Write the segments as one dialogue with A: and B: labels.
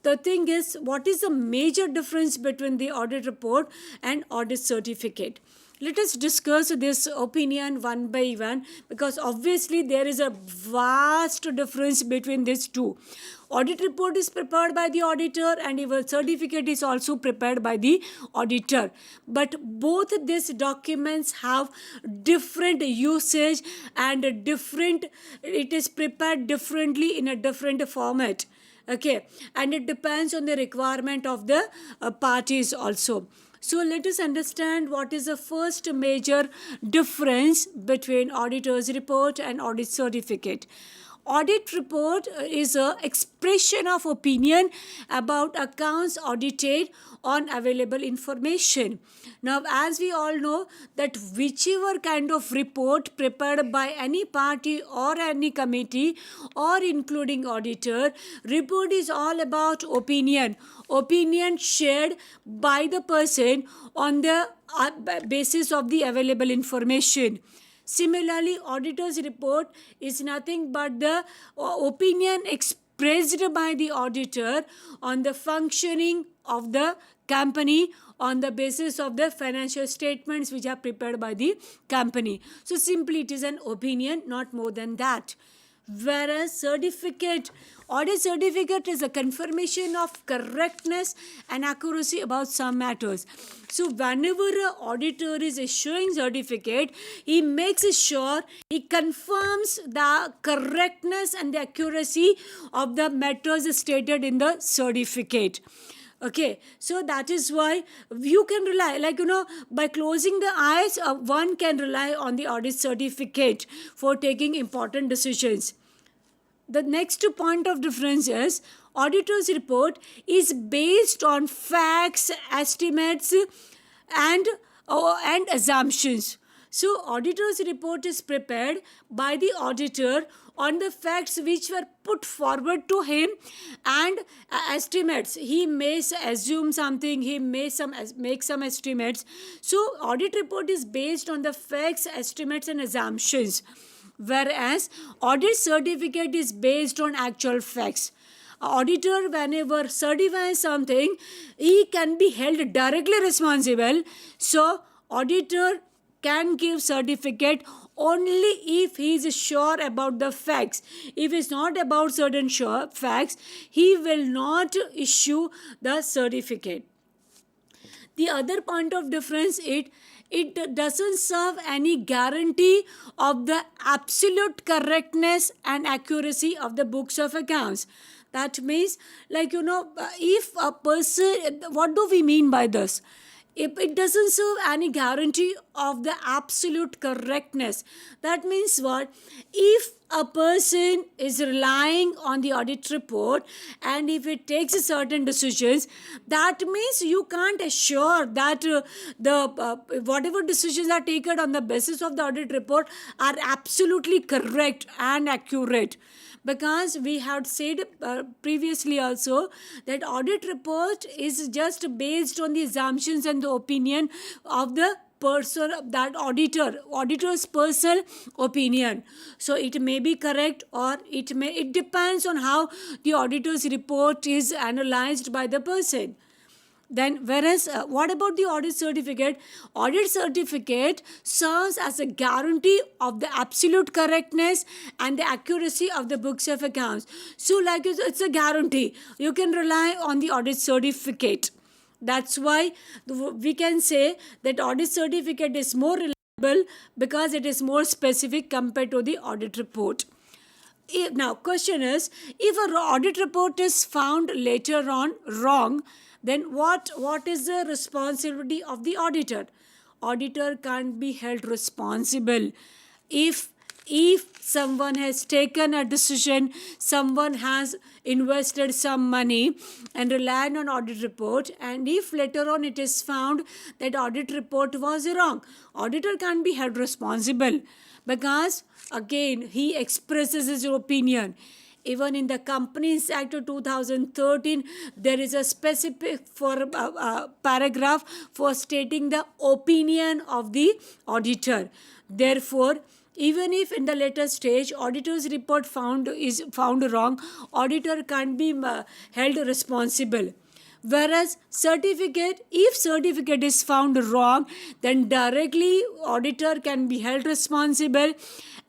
A: the thing is, what is the major difference between the audit report and audit certificate? Let us discuss this opinion one by one, because obviously there is a vast difference between these two. Audit report is prepared by the auditor and even certificate is also prepared by the auditor. But both these documents have different usage and different, it is prepared differently in a different format. Okay, and it depends on the requirement of the parties also. So let us understand what is the first major difference between auditor's report and audit certificate. Audit report is an expression of opinion about accounts audited on available information. Now, as we all know that whichever kind of report prepared by any party or any committee or including auditor, report is all about opinion. Opinion shared by the person on the basis of the available information. Similarly, auditor's report is nothing but the opinion expressed by the auditor on the functioning of the company on the basis of the financial statements which are prepared by the company. So simply it is an opinion, not more than that. Whereas certificate, audit certificate is a confirmation of correctness and accuracy about some matters. So whenever an auditor is issuing certificate, he makes sure he confirms the correctness and the accuracy of the matters stated in the certificate. Okay, so that is why you can rely, by closing the eyes, one can rely on the audit certificate for taking important decisions. The next point of difference is auditor's report is based on facts, estimates, and assumptions. So auditor's report is prepared by the auditor on the facts which were put forward to him and estimates. He may assume something, he may make some estimates. So audit report is based on the facts, estimates, and assumptions, whereas audit certificate is based on actual facts. Auditor, whenever certifies something, he can be held directly responsible. So auditor can give certificate only if he is sure about the facts. If he is not about certain sure facts, he will not issue the certificate. The other point of difference, it doesn't serve any guarantee of the absolute correctness and accuracy of the books of accounts. That means, if a person, what do we mean by this? If it doesn't serve any guarantee of the absolute correctness. That means what? If a person is relying on the audit report and if it takes certain decisions, that means you can't assure that whatever decisions are taken on the basis of the audit report are absolutely correct and accurate. Because we had said previously also that audit report is just based on the assumptions and the opinion of the person, that auditor's personal opinion. So it may be correct or it depends on how the auditor's report is analyzed by the person. Then, whereas, what about the audit certificate? Audit certificate serves as a guarantee of the absolute correctness and the accuracy of the books of accounts. So, it's a guarantee. You can rely on the audit certificate. That's why we can say that audit certificate is more reliable because it is more specific compared to the audit report. Now, question is, if an audit report is found later on wrong, then what is the responsibility of the auditor? Auditor can't be held responsible. If someone has taken a decision, someone has invested some money and relied on audit report, and if later on it is found that audit report was wrong, auditor can't be held responsible because again he expresses his opinion. Even in the Companies Act of 2013, there is a specific paragraph for stating the opinion of the auditor. Therefore, Even if in the later stage auditor's report is found wrong, auditor can't be held responsible. Whereas certificate, if certificate is found wrong, then directly auditor can be held responsible.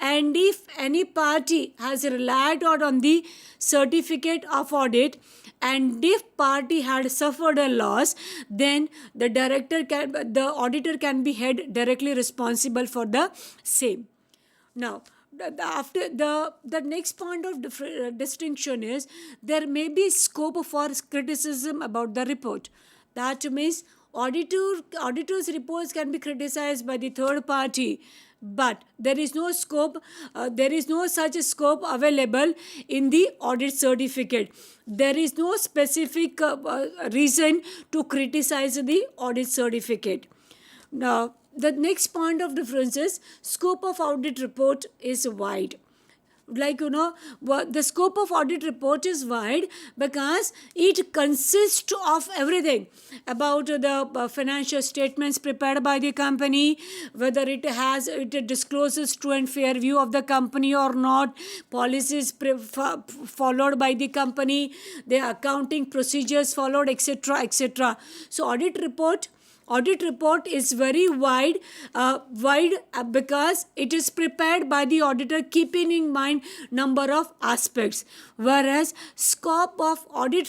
A: And if any party has relied on the certificate of audit, and if party had suffered a loss, then the auditor can be held directly responsible for the same. Now, after the next point of distinction is there may be scope for criticism about the report. That means auditor's reports can be criticized by the third party, but there is no scope. There is no such scope available in the audit certificate. There is no specific reason to criticize the audit certificate. Now, the next point of difference is scope of audit report is wide. Like, the scope of audit report is wide because it consists of everything about the financial statements prepared by the company, whether it discloses true and fair view of the company or not, policies followed by the company, the accounting procedures followed, etc., etc. So audit report is very wide because it is prepared by the auditor keeping in mind number of aspects, whereas scope of audit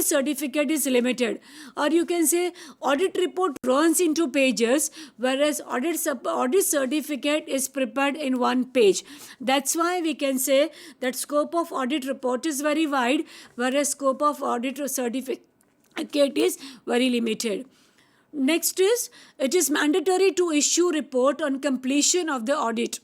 A: certificate is limited, or you can say audit report runs into pages, whereas audit certificate is prepared in one page. That's why we can say that scope of audit report is very wide, whereas scope of audit certificate is very limited. Next is, it is mandatory to issue report on completion of the audit.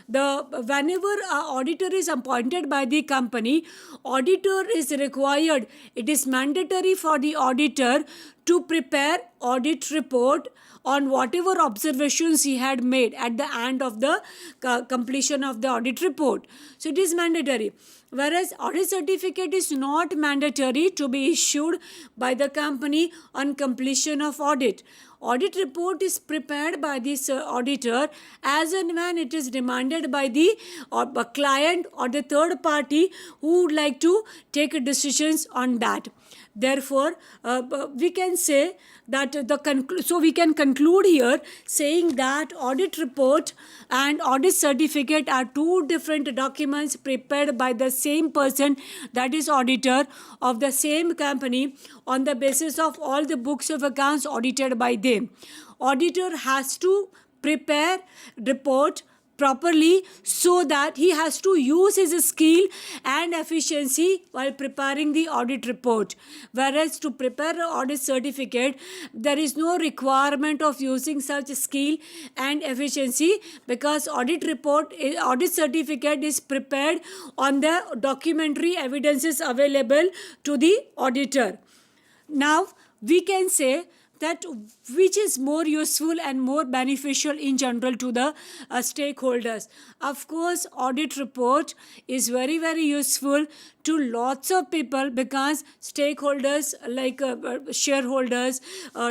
A: Whenever an auditor is appointed by the company, auditor is required, it is mandatory for the auditor to prepare audit report on whatever observations he had made at the end of the completion of the audit report. So it is mandatory. Whereas audit certificate is not mandatory to be issued by the company on completion of audit. Audit report is prepared by this auditor as and when it is demanded by the client or the third party who would like to take decisions on that. Therefore, we can say that so we can conclude here saying that audit report and audit certificate are two different documents prepared by the same person, that is auditor of the same company, on the basis of all the books of accounts audited by them. Auditor has to prepare report properly so that he has to use his skill and efficiency while preparing the audit report, whereas to prepare an audit certificate there is no requirement of using such skill and efficiency, because audit certificate is prepared on the documentary evidences available to the auditor. Now we can say that which is more useful and more beneficial in general to the stakeholders. Of course, audit report is very, very useful to lots of people, because stakeholders like shareholders,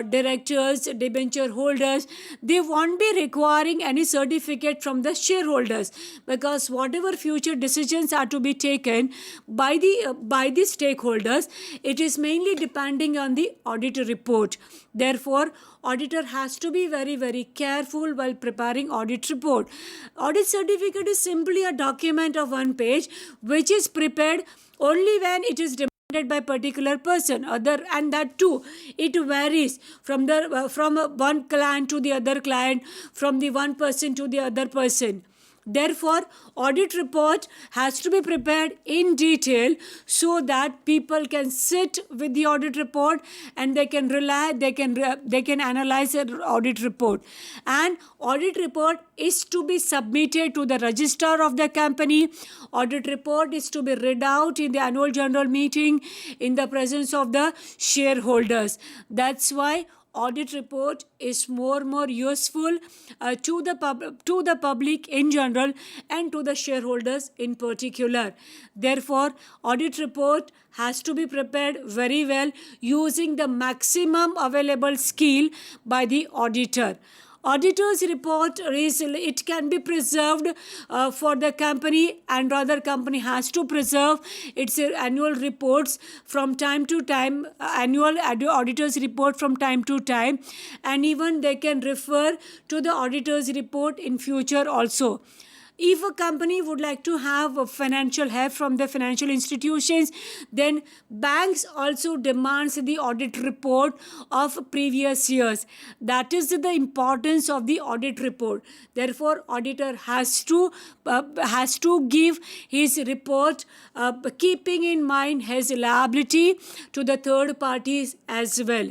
A: directors, debenture holders, they won't be requiring any certificate from the shareholders, because whatever future decisions are to be taken by the stakeholders, it is mainly depending on the audit report. Therefore, auditor has to be very, very careful while preparing audit report. Audit certificate is simply a document of one page which is prepared only when it is demanded by particular person, and that too it varies from one client to the other client, from the one person to the other person. Therefore, audit report has to be prepared in detail so that people can sit with the audit report and they can analyze the audit report. And audit report is to be submitted to the register of the company. Audit report is to be read out in the annual general meeting in the presence of the shareholders. That's why audit report is more useful to the public in general and to the shareholders in particular. Therefore, audit report has to be prepared very well using the maximum available skill by the auditor. Auditor's report is, it can be preserved for the company, and rather company has to preserve its annual reports from time to time, annual auditor's report from time to time, and even they can refer to the auditor's report in future also. If a company would like to have a financial help from the financial institutions, then banks also demands the audit report of previous years. That is the importance of the audit report. Therefore, auditor has to give his report, keeping in mind his liability to the third parties as well.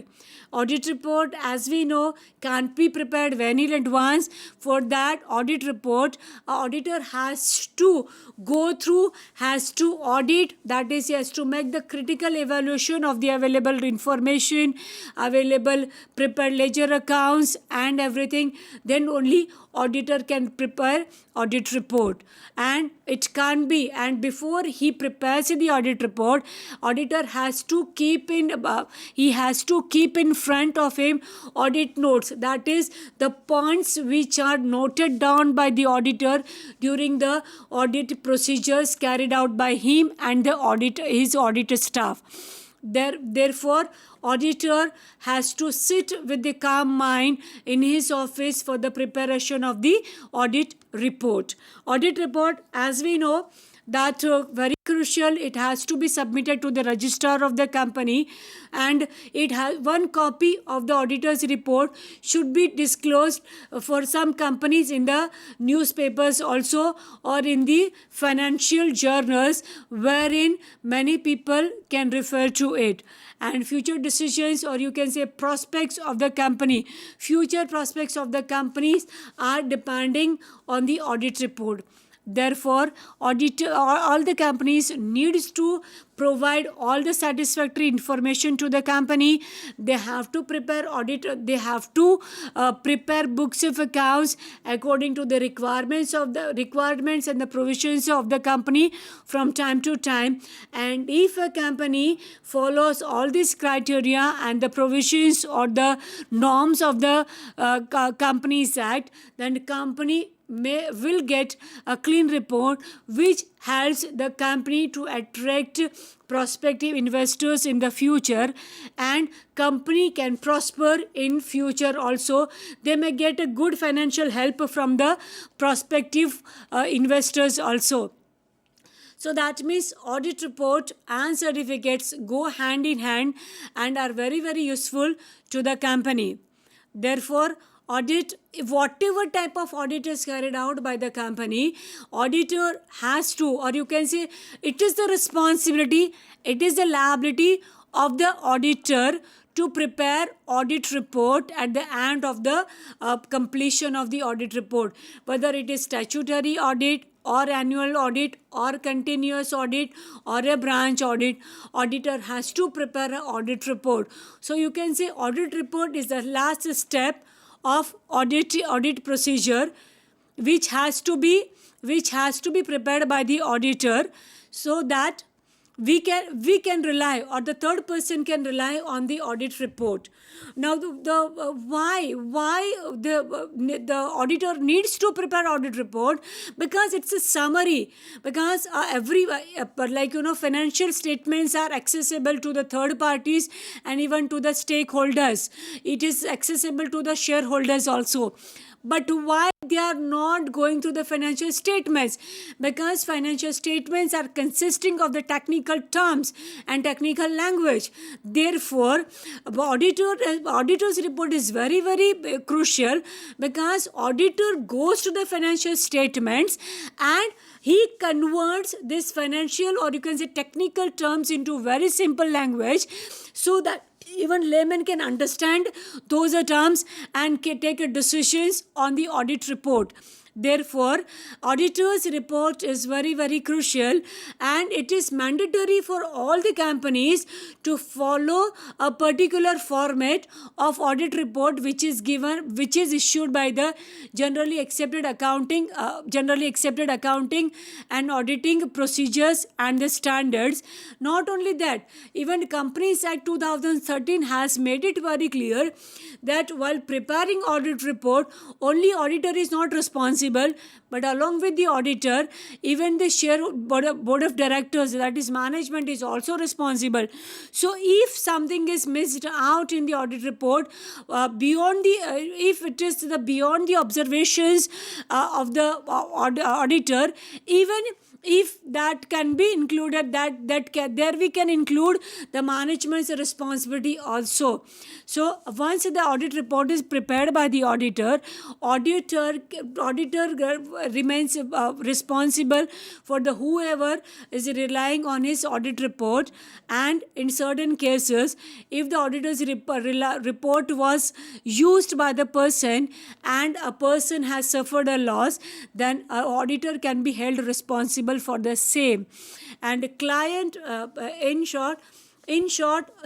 A: Audit report, as we know, can't be prepared well in advance. For that audit report, auditor has to go through, has to audit, that is, he has to make the critical evaluation of the available information, available prepared ledger accounts and everything. Then only auditor can prepare audit report. And it can't be, and before he prepares the audit report, auditor has to keep in front of him audit notes, that is the points which are noted down by the auditor during the audit procedures carried out by him and his audit staff. Therefore, auditor has to sit with the calm mind in his office for the preparation of the audit report. Audit report, as we know, that very crucial, it has to be submitted to the registrar of the company, and it has one copy of the auditor's report should be disclosed for some companies in the newspapers also, or in the financial journals wherein many people can refer to it. And future decisions, or you can say prospects of the company, future prospects of the companies are depending on the audit report. Therefore, all the companies needs to provide all the satisfactory information to the company. They have to prepare they have to prepare books of accounts according to the requirements and the provisions of the company from time to time. And if a company follows all these criteria and the provisions or the norms of the Companies Act, then the company will get a clean report which helps the company to attract prospective investors in the future, and company can prosper in future also. They may get a good financial help from the prospective investors also. So that means audit report and certificates go hand in hand and are very, very useful to the company. Therefore, audit, whatever type of audit is carried out by the company, auditor has to, or you can say it is the responsibility, it is the liability of the auditor to prepare audit report at the end of the completion of the audit report, whether it is statutory audit or annual audit or continuous audit or a branch audit. Auditor has to prepare an audit report. So you can say audit report is the last step of audit procedure, which has to be prepared by the auditor, so that we can rely, or the third person can rely on the audit report. Now, why the auditor needs to prepare audit report? Because it's a summary. Because financial statements are accessible to the third parties and even to the stakeholders. It is accessible to the shareholders also. But why they are not going through the financial statements? Because financial statements are consisting of the technical terms and technical language. Therefore, auditor's report is very, very crucial, because auditor goes to the financial statements and he converts this financial, or you can say technical terms, into very simple language, so that even laymen can understand those terms and can take decisions on the audit report. Therefore, auditor's report is very, very crucial, and it is mandatory for all the companies to follow a particular format of audit report which is issued by the generally accepted accounting and auditing procedures and the standards. Not only that, even Companies Act 2013 has made it very clear that while preparing audit report, only auditor is not responsible, but along with the auditor, even the board of directors, that is management, is also responsible. So if something is missed out in the audit report, if it is beyond the observations of the auditor, even if that can be included, there we can include the management's responsibility also. So once the audit report is prepared by the auditor remains responsible for the whoever is relying on his audit report. And in certain cases, if the auditor's report was used by the person and a person has suffered a loss, then an auditor can be held responsible for the same. And client, in short,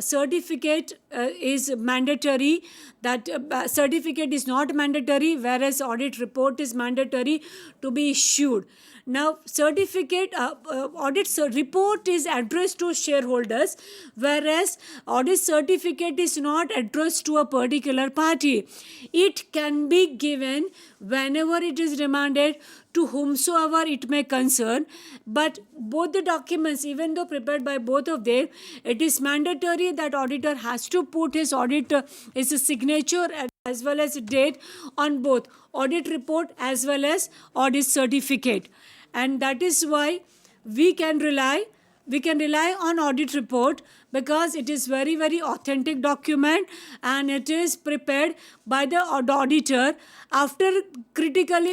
A: certificate is mandatory. That certificate is not mandatory, whereas audit report is mandatory to be issued. Now, certificate audit report is addressed to shareholders, whereas audit certificate is not addressed to a particular party. It can be given whenever it is demanded to whomsoever it may concern. But both the documents, even though prepared by both of them, it is mandatory that auditor has to put his his signature as well as date on both audit report as well as audit certificate. And that is why we can rely on audit report, because it is very, very authentic document, and it is prepared by the auditor after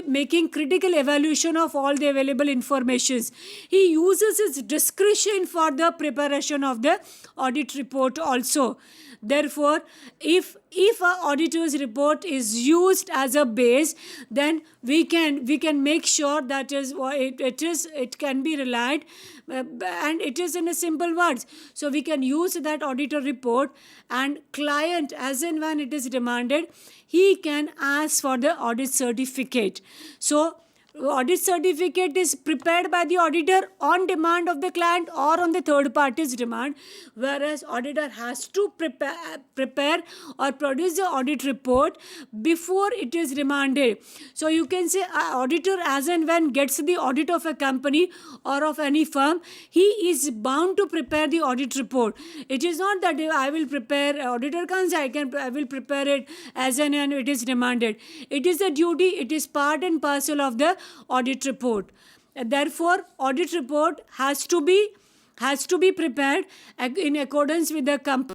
A: making critical evaluation of all the available informations. He uses his discretion for the preparation of the audit report also. Therefore, if a auditor's report is used as a base, then we can make sure that it can be relied, and it is in a simple words. So we can use that auditor report, and client, as and when it is demanded, he can ask for the audit certificate. So audit certificate is prepared by the auditor on demand of the client or on the third party's demand, whereas auditor has to prepare or produce the audit report before it is demanded. So you can say auditor, as and when gets the audit of a company or of any firm, he is bound to prepare the audit report. It is not that I will prepare, auditor comes, I will prepare it as and when it is demanded. It is a duty, it is part and parcel of the audit report. Therefore, audit report has to be prepared in accordance with the company